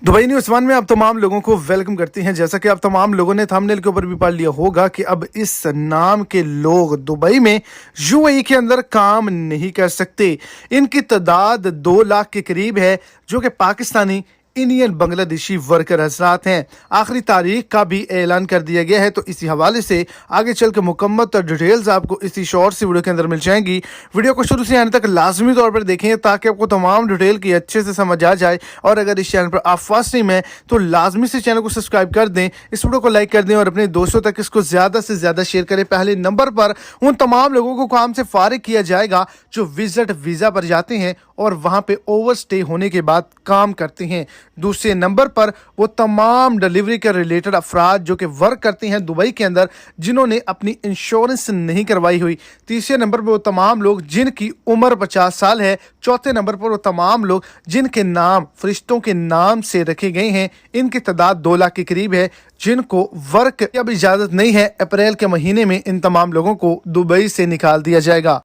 Dubai news one में आप तमाम लोगों को वेलकम करती हैं। जैसा कि आप तमाम लोगों ने थंबनेल के ऊपर भी पढ़ लिया होगा कि अब इस नाम के लोग दुबई में यूएई के अंदर काम नहीं कर सकते। इनकी तादाद 2 लाख के करीब है, जो कि पाकिस्तानी इंडियन बांग्लादेशी वर्कर हजरात हैं। आखिरी तारीख का भी ऐलान कर दिया गया है, तो इसी हवाले से आगे चल के मुकम्मल डिटेल्स आपको इसी शॉर्ट सी वीडियो के अंदर मिल जाएंगी। वीडियो को शुरू से अंत तक लाजमी तौर पर देखें ताकि आपको तमाम डिटेल की अच्छे से समझ आ जाए। और अगर इस चैनल पर आप फर्स्ट टाइम हैं तो लाजमी से चैनल को सब्सक्राइब कर दें, इस वीडियो को लाइक कर दें और अपने दोस्तों तक इसको ज़्यादा से ज़्यादा शेयर करें। पहले नंबर पर उन तमाम लोगों को काम से फारिग किया जाएगा जो विजिट वीज़ा पर जाते हैं और वहाँ पे ओवर स्टे होने के बाद काम करते हैं। दूसरे नंबर पर वो तमाम डिलीवरी के रिलेटेड अफराद जो कि वर्क करते हैं दुबई के अंदर, जिन्होंने अपनी इंश्योरेंस नहीं करवाई हुई। तीसरे नंबर पर वो तमाम लोग जिनकी उम्र 50 साल है। चौथे नंबर पर वो तमाम लोग जिनके नाम फरिश्तों के नाम से रखे गए हैं। इनकी तादाद 2 लाख के करीब है, जिनको वर्क की अब इजाज़त नहीं है। अप्रैल के महीने में इन तमाम लोगों को दुबई से निकाल दिया जाएगा।